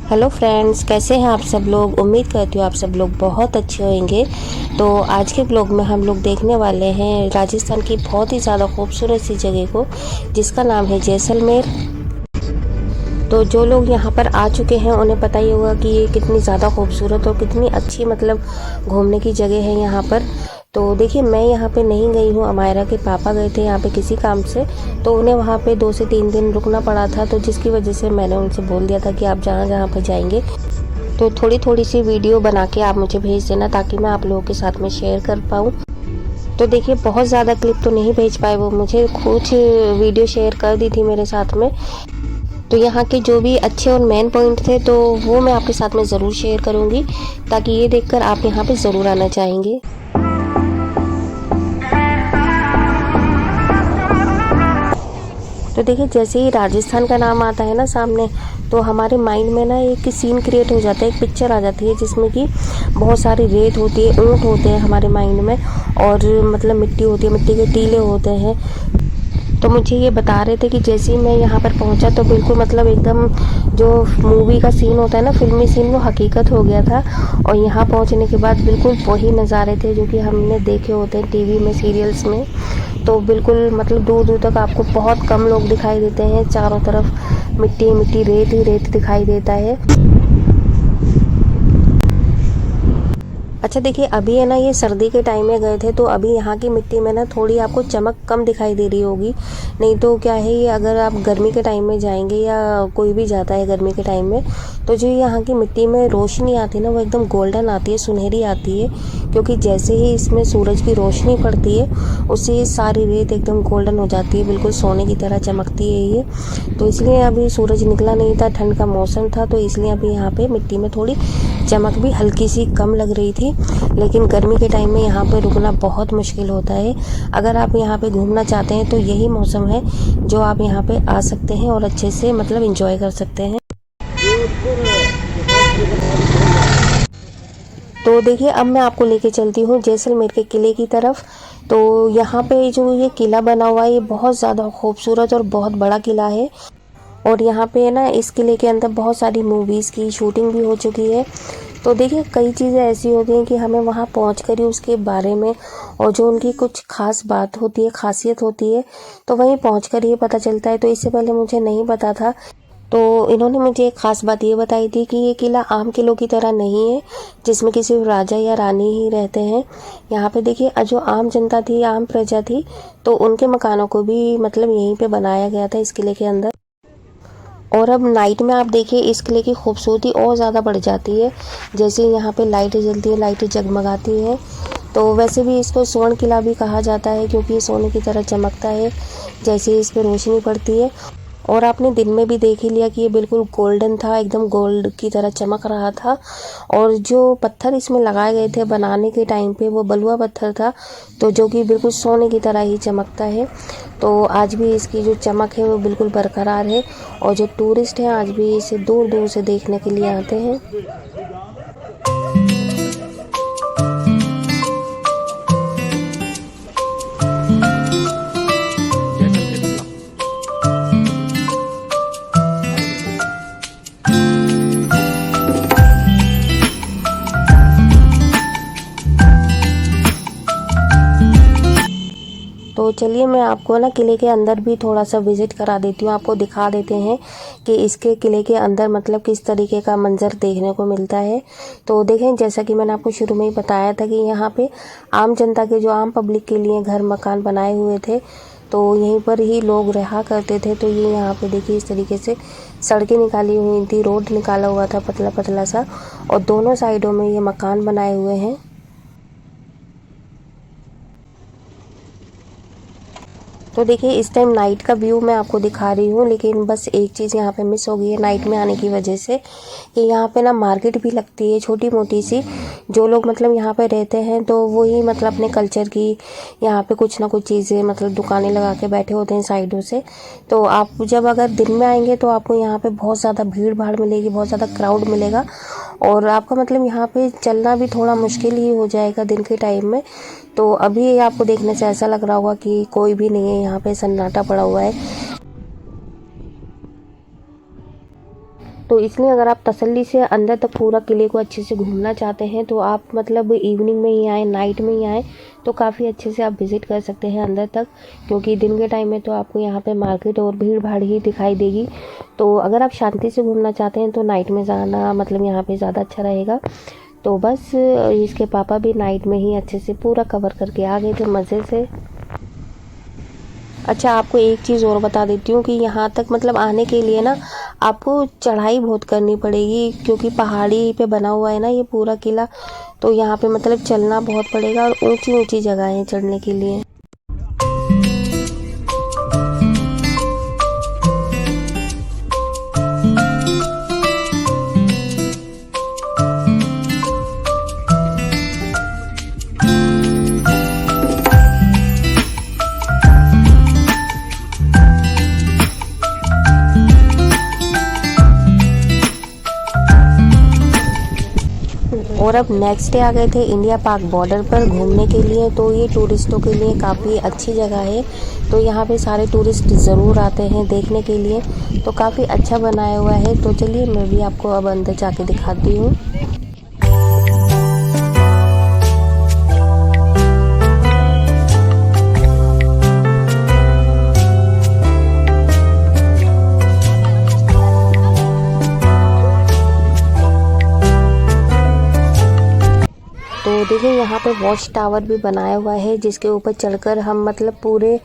Hello friends, कैसे हैं आप सब लोग। उम्मीद करती हूँ आप सब लोग बहुत अच्छे होंगे। तो आज के ब्लॉग में हम लोग देखने वाले हैं राजस्थान की बहुत ही ज़्यादा खूबसूरत सी जगह को, जिसका नाम है जैसलमेर। तो जो लोग यहाँ पर आ चुके हैं उन्हें पता ही होगा कि ये कितनी ज़्यादा खूबसूरत और कितनी अच्छी घूमने की जगह है यहाँ पर। तो देखिए, मैं यहाँ पे नहीं गई हूँ, अमायरा के पापा गए थे यहाँ पे किसी काम से, तो उन्हें वहाँ पे 2 से 3 दिन रुकना पड़ा था, तो जिसकी वजह से मैंने उनसे बोल दिया था कि आप जहाँ जहाँ पर जाएंगे तो थोड़ी थोड़ी सी वीडियो बना के आप मुझे भेज देना, ताकि मैं आप लोगों के साथ में शेयर कर पाऊँ। तो देखिए, बहुत ज़्यादा क्लिप तो नहीं भेज पाए वो मुझे, कुछ वीडियो शेयर कर दी थी मेरे साथ में। तो यहाँ के जो भी अच्छे और मेन पॉइंट थे तो वो मैं आपके साथ में ज़रूर शेयर करूँगी, ताकि ये देखकर आप यहाँ पे ज़रूर आना चाहेंगे। तो देखिए, जैसे ही राजस्थान का नाम आता है ना सामने, तो हमारे माइंड में ना एक सीन क्रिएट हो जाता है, एक पिक्चर आ जाती है जिसमें कि बहुत सारी रेत होती है, ऊँट होते हैं हमारे माइंड में, और मिट्टी होती है, मिट्टी के टीले होते हैं। तो मुझे ये बता रहे थे कि जैसे ही मैं यहाँ पर पहुँचा तो बिल्कुल एकदम जो मूवी का सीन होता है ना, फिल्मी सीन, वो हकीकत हो गया था। और यहाँ पहुँचने के बाद बिल्कुल वही नज़ारे थे जो कि हमने देखे होते हैं टीवी में, सीरियल्स में। तो बिल्कुल दूर दूर तक आपको बहुत कम लोग दिखाई देते हैं, चारों तरफ मिट्टी मिट्टी, रेत ही रेत दिखाई देता है। अच्छा देखिए, अभी है ना, ये सर्दी के टाइम में गए थे, तो अभी यहाँ की मिट्टी में ना थोड़ी आपको चमक कम दिखाई दे रही होगी। नहीं तो क्या है, ये अगर आप गर्मी के टाइम में जाएंगे, या कोई भी जाता है गर्मी के टाइम में, तो जो यहाँ की मिट्टी में रोशनी आती है ना, वो एकदम गोल्डन आती है, सुनहरी आती है। क्योंकि जैसे ही इसमें सूरज की रोशनी पड़ती है, उससे सारी रेत एकदम गोल्डन हो जाती है, बिल्कुल सोने की तरह चमकती है ये। तो इसलिए अभी सूरज निकला नहीं था, ठंड का मौसम था, तो इसलिए अभी यहाँ पे मिट्टी में थोड़ी चमक भी हल्की सी कम लग रही थी। लेकिन गर्मी के टाइम में यहाँ पे रुकना बहुत मुश्किल होता है। अगर आप यहाँ पे घूमना चाहते हैं तो यही मौसम है जो आप यहाँ पे आ सकते हैं और अच्छे से एंजॉय कर सकते हैं। तो देखिए, अब मैं आपको लेके चलती हूँ जैसलमेर के किले की तरफ। तो यहाँ पे जो ये किला बना हुआ है, ये बहुत ज़्यादा खूबसूरत और बहुत बड़ा किला है। और यहाँ पे ना, इस किले के अंदर बहुत सारी मूवीज़ की शूटिंग भी हो चुकी है। तो देखिए, कई चीज़ें ऐसी होती हैं कि हमें वहाँ पहुँच कर ही उसके बारे में, और जो उनकी कुछ खास बात होती है, खासियत होती है, तो वहीं पहुँच कर ही पता चलता है। तो इससे पहले मुझे नहीं पता था। तो इन्होंने मुझे एक ख़ास बात ये बताई थी कि ये किला आम किलों की तरह नहीं है, जिसमें किसी राजा या रानी ही रहते हैं। यहाँ पे देखिए, जो आम जनता थी, आम प्रजा थी, तो उनके मकानों को भी यहीं पे बनाया गया था, इस किले के अंदर। और अब नाइट में आप देखिए, इस किले की खूबसूरती और ज़्यादा बढ़ जाती है। जैसे यहाँ पे लाइटें जलती है, लाइटें जगमगाती हैं। तो वैसे भी इसको स्वर्ण किला भी कहा जाता है, क्योंकि ये सोने की तरह चमकता है जैसे ही इस पर रोशनी पड़ती है। और आपने दिन में भी देख ही लिया कि ये बिल्कुल गोल्डन था, एकदम गोल्ड की तरह चमक रहा था। और जो पत्थर इसमें लगाए गए थे बनाने के टाइम पे, वो बलुआ पत्थर था, तो जो कि बिल्कुल सोने की तरह ही चमकता है। तो आज भी इसकी जो चमक है वो बिल्कुल बरकरार है, और जो टूरिस्ट हैं आज भी इसे दूर दूर से देखने के लिए आते हैं। तो चलिए, मैं आपको ना किले के अंदर भी थोड़ा सा विज़िट करा देती हूँ, आपको दिखा देते हैं कि इसके किले के अंदर किस तरीके का मंज़र देखने को मिलता है। तो देखें, जैसा कि मैंने आपको शुरू में ही बताया था कि यहाँ पे आम जनता के, जो आम पब्लिक के लिए घर मकान बनाए हुए थे, तो यहीं पर ही लोग रहा करते थे। तो ये यहाँ पे देखिए, इस तरीके से सड़कें निकाली हुई थी, रोड निकाला हुआ था पतला पतला सा, और दोनों साइडों में ये मकान बनाए हुए हैं। तो देखिए, इस टाइम नाइट का व्यू मैं आपको दिखा रही हूँ, लेकिन बस एक चीज़ यहाँ पे मिस हो गई है नाइट में आने की वजह से, कि यहाँ पे ना मार्केट भी लगती है छोटी मोटी सी। जो लोग यहाँ पे रहते हैं, तो वो ही अपने कल्चर की यहाँ पे कुछ ना कुछ चीज़ें दुकानें लगा के बैठे होते हैं साइडों से। तो आप जब अगर दिन में आएंगे तो आपको यहाँ पे बहुत ज़्यादा भीड़ भाड़ मिलेगी, बहुत ज़्यादा क्राउड मिलेगा, और आपका यहाँ पे चलना भी थोड़ा मुश्किल ही हो जाएगा दिन के टाइम में। तो अभी आपको देखने से ऐसा लग रहा होगा कि कोई भी नहीं है, यहाँ पे सन्नाटा पड़ा हुआ है। तो इसलिए अगर आप तसल्ली से अंदर तक पूरा किले को अच्छे से घूमना चाहते हैं तो आप मतलब इवनिंग में ही आएँ, नाइट में ही आएँ, तो काफ़ी अच्छे से आप विज़िट कर सकते हैं अंदर तक, क्योंकि दिन के टाइम में तो आपको यहाँ पे मार्केट और भीड़ भाड़ ही दिखाई देगी। तो अगर आप शांति से घूमना चाहते हैं तो नाइट में जाना मतलब यहाँ पे ज़्यादा अच्छा रहेगा। तो बस इसके पापा भी नाइट में ही अच्छे से पूरा कवर करके आ गए थे मज़े से। अच्छा, आपको एक चीज़ और बता देती हूँ कि यहाँ तक मतलब आने के लिए ना आपको चढ़ाई बहुत करनी पड़ेगी, क्योंकि पहाड़ी पे बना हुआ है ना ये पूरा किला, तो यहाँ पे मतलब चलना बहुत पड़ेगा और ऊंची ऊंची जगह है चढ़ने के लिए। और अब नेक्स्ट डे आ गए थे इंडिया पाक बॉर्डर पर घूमने के लिए। तो ये टूरिस्टों के लिए काफ़ी अच्छी जगह है, तो यहाँ पे सारे टूरिस्ट ज़रूर आते हैं देखने के लिए, तो काफ़ी अच्छा बनाया हुआ है। तो चलिए मैं भी आपको अब अंदर जाके दिखाती हूँ। तो देखिए यहाँ पे वॉच टावर भी बनाया हुआ है, जिसके ऊपर चढ़कर हम मतलब पूरे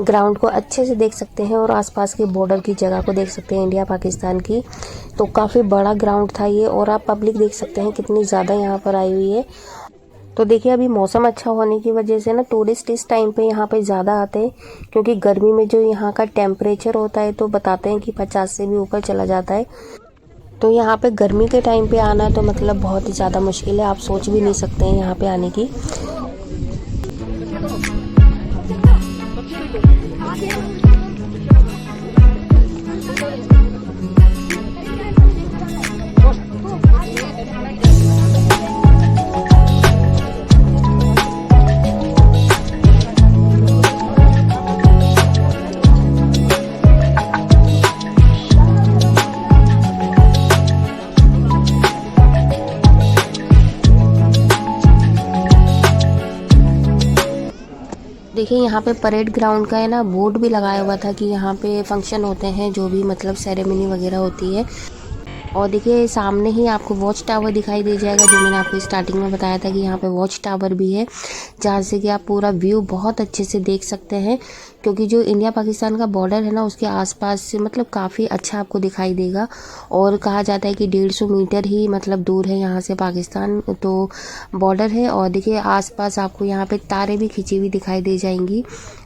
ग्राउंड को अच्छे से देख सकते हैं और आसपास के बॉर्डर की जगह को देख सकते हैं इंडिया पाकिस्तान की। तो काफ़ी बड़ा ग्राउंड था ये, और आप पब्लिक देख सकते हैं कितनी ज़्यादा यहाँ पर आई हुई है। तो देखिए अभी मौसम अच्छा होने की वजह से ना टूरिस्ट इस टाइम पे यहाँ पे ज़्यादा आते हैं, क्योंकि गर्मी में जो यहाँ का टेम्परेचर होता है तो बताते हैं कि 50 से भी ऊपर चला जाता है। तो यहाँ पे गर्मी के टाइम पे आना तो मतलब बहुत ही ज़्यादा मुश्किल है, आप सोच भी नहीं सकते हैं यहाँ पे आने की। देखिए यहाँ पे परेड ग्राउंड का है ना बोर्ड भी लगाया हुआ था कि यहाँ पे फंक्शन होते हैं, जो भी मतलब सेरेमनी वगैरह होती है। और देखिए सामने ही आपको वॉच टावर दिखाई दे जाएगा, जो मैंने आपको स्टार्टिंग में बताया था कि यहाँ पे वॉच टावर भी है, जहाँ से कि आप पूरा व्यू बहुत अच्छे से देख सकते हैं, क्योंकि जो इंडिया पाकिस्तान का बॉर्डर है ना उसके आसपास से मतलब काफ़ी अच्छा आपको दिखाई देगा। और कहा जाता है कि 150 मीटर ही मतलब दूर है यहाँ से पाकिस्तान तो बॉर्डर है। और देखिए आसपास आपको यहाँ पे तारें भी खींची हुई दिखाई दे जाएंगी,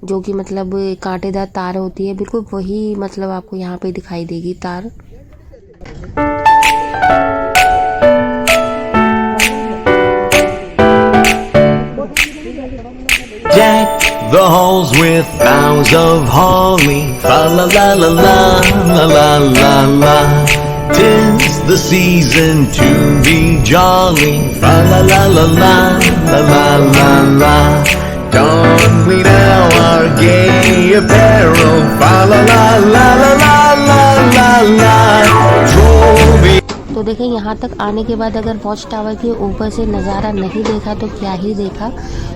जो कि मतलब कांटेदार तार होती है, बिल्कुल वही मतलब आपको यहाँ पे दिखाई देगी तार। Deck the halls with boughs of holly, fa la la la la la la la la. 'Tis the season to be jolly, fa la la la la la la la la. Don we now our gay apparel, fa la la la la la la la la. Troll me. तो देखें यहाँ तक आने के बाद अगर watch tower के ऊपर से नज़ारा नहीं देखा तो क्या ही देखा।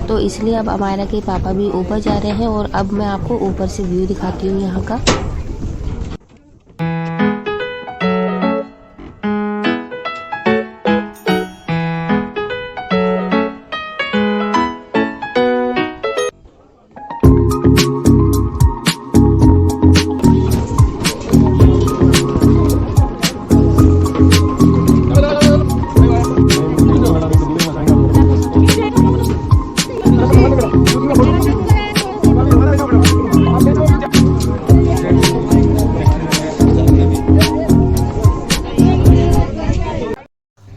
तो इसलिए अब अमायरा के पापा भी ऊपर जा रहे हैं, और अब मैं आपको ऊपर से व्यू दिखाती हूँ यहाँ का।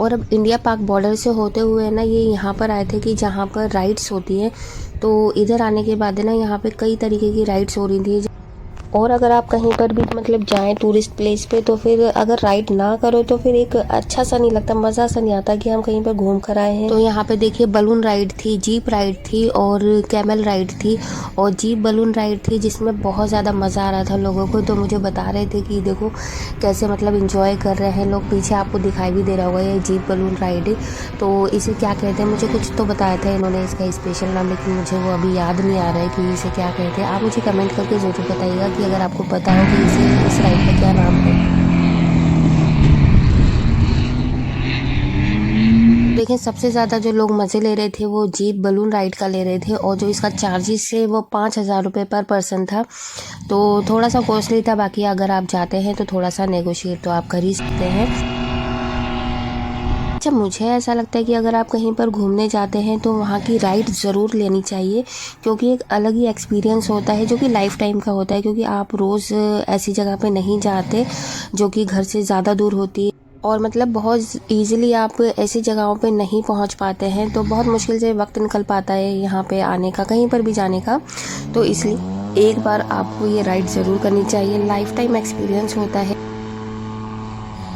और अब इंडिया पाक बॉर्डर से होते हुए ना ये यहाँ पर आए थे कि जहाँ पर राइड्स होती हैं। तो इधर आने के बाद ना यहाँ पे कई तरीके की राइड्स हो रही थी, और अगर आप कहीं पर भी मतलब जाएं टूरिस्ट प्लेस पे, तो फिर अगर राइड ना करो तो फिर एक अच्छा सा नहीं लगता, मज़ा सा नहीं आता कि हम कहीं पर घूम कर आए हैं। तो यहाँ पे देखिए बलून राइड थी, जीप राइड थी और कैमल राइड थी। और जीप बलून राइड थी जिसमें बहुत ज़्यादा मज़ा आ रहा था लोगों को। तो मुझे बता रहे थे कि देखो कैसे मतलब इंजॉय कर रहे हैं लोग। पीछे आपको दिखाई भी दे रहा होगा ये जीप बलून राइड। तो इसे क्या कहते हैं, मुझे कुछ तो बताया था इन्होंने इसका स्पेशल नाम, लेकिन मुझे वो अभी याद नहीं आ रहा है कि इसे क्या कहते हैं। आप मुझे कमेंट करके ज़रूर बताइएगा कि अगर आपको पता हो कि इस राइड का क्या नाम है। देखिए सबसे ज़्यादा जो लोग मज़े ले रहे थे वो जीप बलून राइड का ले रहे थे, और जो इसका चार्जेस है वो 5,000 रुपये पर पर्सन था। तो थोड़ा सा कॉस्टली था। बाकी अगर आप जाते हैं तो थोड़ा सा नेगोशिएट तो आप कर ही सकते हैं। अच्छा, मुझे ऐसा लगता है कि अगर आप कहीं पर घूमने जाते हैं तो वहाँ की राइड ज़रूर लेनी चाहिए, क्योंकि एक अलग ही एक्सपीरियंस होता है जो कि लाइफ टाइम का होता है। क्योंकि आप रोज़ ऐसी जगह पे नहीं जाते जो कि घर से ज़्यादा दूर होती है, और मतलब बहुत ईज़िली आप ऐसी जगहों पे नहीं पहुंच पाते हैं। तो बहुत मुश्किल से वक्त निकल पाता है यहाँ पे आने का, कहीं पर भी जाने का। तो इसलिए एक बार आपको ये राइड ज़रूर करनी चाहिए, लाइफ टाइम एक्सपीरियंस होता है।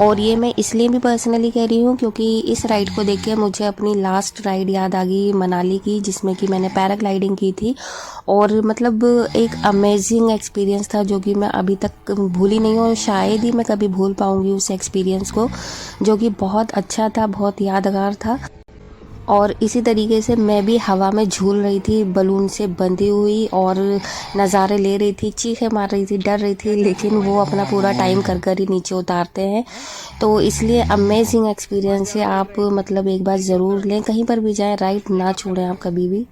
और ये मैं इसलिए भी पर्सनली कह रही हूँ क्योंकि इस राइड को देख के मुझे अपनी लास्ट राइड याद आ गई मनाली की, जिसमें कि मैंने पैराग्लाइडिंग की थी। और मतलब एक अमेजिंग एक्सपीरियंस था जो कि मैं अभी तक भूली नहीं हूँ, और शायद ही मैं कभी भूल पाऊँगी उस एक्सपीरियंस को, जो कि बहुत अच्छा था, बहुत यादगार था। और इसी तरीके से मैं भी हवा में झूल रही थी बलून से बंधी हुई, और नज़ारे ले रही थी, चीखें मार रही थी, डर रही थी, लेकिन वो अपना पूरा टाइम कर कर ही नीचे उतारते हैं। तो इसलिए अमेजिंग एक्सपीरियंस है। आप मतलब एक बार ज़रूर लें, कहीं पर भी जाएं, राइड ना छोड़ें आप कभी भी।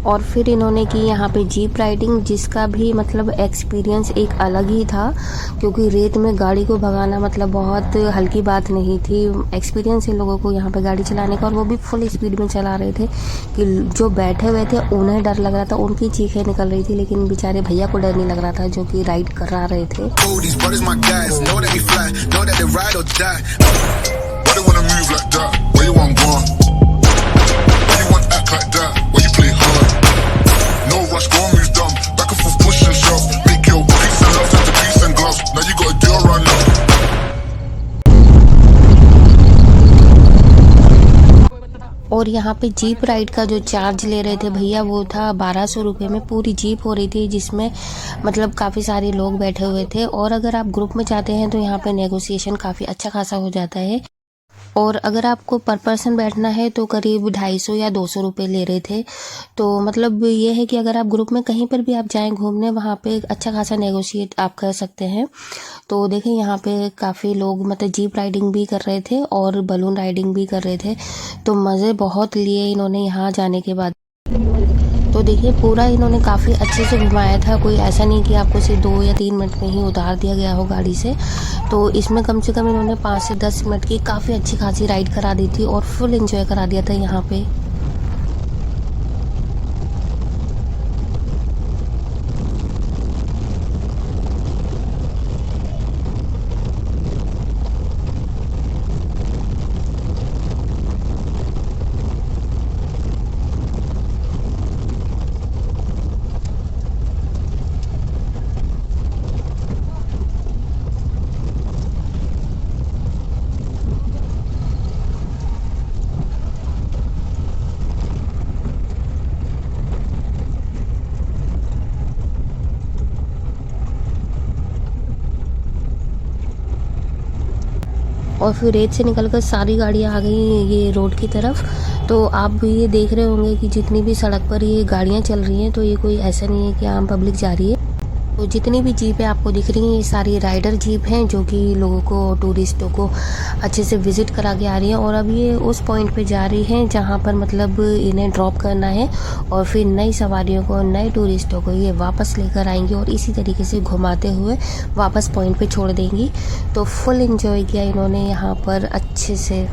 और फिर इन्होंने की यहाँ पे जीप राइडिंग, जिसका भी मतलब एक्सपीरियंस एक अलग ही था, क्योंकि रेत में गाड़ी को भगाना मतलब बहुत हल्की बात नहीं थी। एक्सपीरियंस है लोगों को यहाँ पे गाड़ी चलाने का, और वो भी फुल स्पीड में चला रहे थे कि जो बैठे हुए थे उन्हें डर लग रहा था, उनकी चीखें निकल रही थी, लेकिन बेचारे भैया को डर नहीं लग रहा था जो कि राइड करा रहे थे। और यहाँ पे जीप राइड का जो चार्ज ले रहे थे भैया वो था 1200 रुपये में पूरी जीप हो रही थी, जिसमें मतलब काफ़ी सारे लोग बैठे हुए थे। और अगर आप ग्रुप में जाते हैं तो यहाँ पे नेगोशिएशन काफ़ी अच्छा खासा हो जाता है। और अगर आपको पर पर्सन बैठना है तो करीब 250 या 200 रुपये ले रहे थे। तो मतलब ये है कि अगर आप ग्रुप में कहीं पर भी आप जाएं घूमने, वहाँ पे अच्छा खासा नेगोशिएट आप कर सकते हैं। तो देखें यहाँ पे काफ़ी लोग मतलब जीप राइडिंग भी कर रहे थे और बलून राइडिंग भी कर रहे थे। तो मज़े बहुत लिए इन्होंने यहाँ जाने के बाद। तो देखिए पूरा इन्होंने काफ़ी अच्छे से घुमाया था, कोई ऐसा नहीं कि आपको सिर्फ 2 या 3 मिनट में ही उतार दिया गया हो गाड़ी से। तो इसमें कम से कम इन्होंने 5 से 10 मिनट की काफ़ी अच्छी खासी राइड करा दी थी, और फुल एंजॉय करा दिया था यहाँ पे। और फिर रेत से निकलकर सारी गाड़ियाँ आ गई ये रोड की तरफ। तो आप भी ये देख रहे होंगे कि जितनी भी सड़क पर ये गाड़ियाँ चल रही हैं, तो ये कोई ऐसा नहीं है कि आम पब्लिक जा रही है। तो जितनी भी जीपें आपको दिख रही हैं ये सारी राइडर जीप हैं, जो कि लोगों को, टूरिस्टों को अच्छे से विज़िट करा के आ रही हैं। और अब ये उस पॉइंट पे जा रही हैं जहाँ पर मतलब इन्हें ड्रॉप करना है, और फिर नई सवारियों को, नए टूरिस्टों को ये वापस लेकर आएंगी और इसी तरीके से घुमाते हुए वापस पॉइंट पे छोड़ देंगी। तो फुल एंजॉय किया इन्होंने यहाँ पर अच्छे से।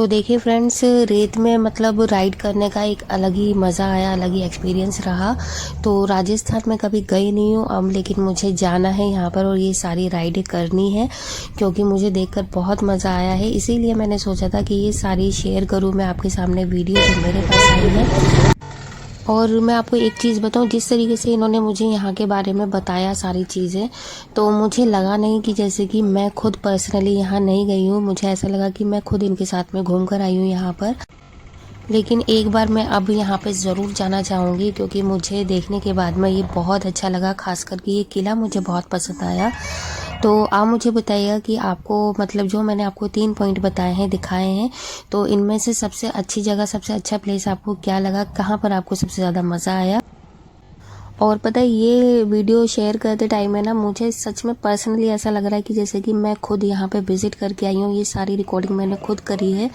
तो देखिए फ्रेंड्स, रेत में मतलब राइड करने का एक अलग ही मज़ा आया, अलग ही एक्सपीरियंस रहा। तो राजस्थान में कभी गई नहीं हूँ अब, लेकिन मुझे जाना है यहाँ पर और ये सारी राइडें करनी है, क्योंकि मुझे देखकर बहुत मज़ा आया है। इसीलिए मैंने सोचा था कि ये सारी शेयर करूँ मैं आपके सामने वीडियो जो मेरे पास आई है। और मैं आपको एक चीज़ बताऊं, जिस तरीके से इन्होंने मुझे यहाँ के बारे में बताया सारी चीज़ें, तो मुझे लगा नहीं कि जैसे कि मैं खुद पर्सनली यहाँ नहीं गई हूँ। मुझे ऐसा लगा कि मैं खुद इनके साथ में घूम कर आई हूँ यहाँ पर। लेकिन एक बार मैं अब यहाँ पे ज़रूर जाना चाहूँगी, क्योंकि मुझे देखने के बाद में ये बहुत अच्छा लगा। खास करके ये किला मुझे बहुत पसंद आया। तो आप मुझे बताइएगा कि आपको मतलब जो मैंने आपको 3 पॉइंट बताए हैं, दिखाए हैं, तो इनमें से सबसे अच्छी जगह, सबसे अच्छा प्लेस आपको क्या लगा, कहाँ पर आपको सबसे ज़्यादा मज़ा आया। और पता है, ये वीडियो शेयर करते टाइम है ना, मुझे सच में पर्सनली ऐसा लग रहा है कि जैसे कि मैं खुद यहाँ पे विज़िट करके आई हूँ। ये सारी रिकॉर्डिंग मैंने खुद करी है।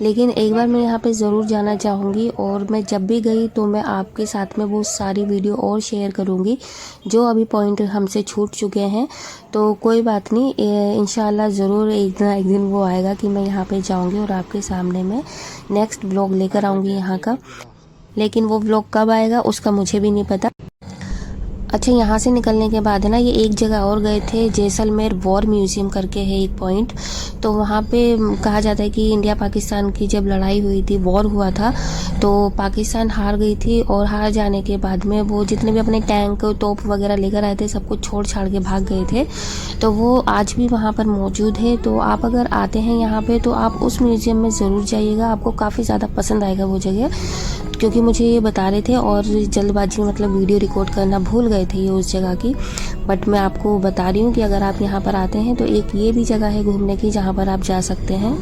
लेकिन एक बार मैं यहाँ पे ज़रूर जाना चाहूँगी, और मैं जब भी गई तो मैं आपके साथ में वो सारी वीडियो और शेयर करूँगी जो अभी पॉइंट हमसे छूट चुके हैं। तो कोई बात नहीं, इंशाल्लाह ज़रूर एक ना एक दिन वो आएगा कि मैं यहाँ पर जाऊँगी और आपके सामने में नेक्स्ट व्लॉग लेकर आऊँगी यहाँ का। लेकिन वो व्लॉग कब आएगा उसका मुझे भी नहीं पता। अच्छा, यहाँ से निकलने के बाद है ना, ये एक जगह और गए थे, जैसलमेर वॉर म्यूज़ियम करके है एक पॉइंट। तो वहाँ पे कहा जाता है कि इंडिया पाकिस्तान की जब लड़ाई हुई थी, वॉर हुआ था, तो पाकिस्तान हार गई थी, और हार जाने के बाद में वो जितने भी अपने टैंक तोप वगैरह लेकर आए थे, सब कुछ छोड़ छाड़ के भाग गए थे। तो वो आज भी वहाँ पर मौजूद है। तो आप अगर आते हैं यहाँ पर तो आप उस म्यूज़ियम में ज़रूर जाइएगा, आपको काफ़ी ज़्यादा पसंद आएगा वो जगह। क्योंकि मुझे ये बता रहे थे और जल्दबाजी में मतलब वीडियो रिकॉर्ड करना भूल गए थे ये उस जगह की। बट मैं आपको बता रही हूँ कि अगर आप यहाँ पर आते हैं तो एक ये भी जगह है घूमने की जहाँ पर आप जा सकते हैं।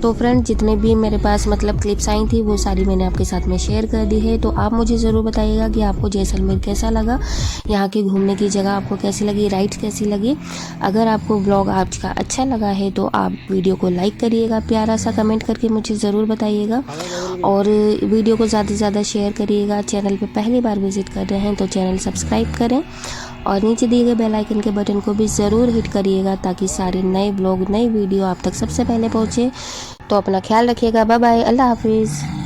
तो फ्रेंड, जितने भी मेरे पास मतलब क्लिप्स आई थी वो सारी मैंने आपके साथ में शेयर कर दी है। तो आप मुझे ज़रूर बताइएगा कि आपको जैसलमेर कैसा लगा, यहाँ की घूमने की जगह आपको कैसी लगी, राइड्स कैसी लगी। अगर आपको व्लॉग आज का अच्छा लगा है तो आप वीडियो को लाइक करिएगा, प्यारा सा कमेंट करके मुझे ज़रूर बताइएगा, और वीडियो को ज़्यादा से ज़्यादा शेयर करिएगा। चैनल पर पहली बार विजिट कर रहे हैं तो चैनल सब्सक्राइब करें, और नीचे दिए गए बेल आइकन के बटन को भी ज़रूर हिट करिएगा, ताकि सारे नए व्लॉग, नई वीडियो आप तक सबसे पहले पहुँचे। तो अपना ख्याल रखिएगा। बाय बाय, अल्लाह हाफिज़।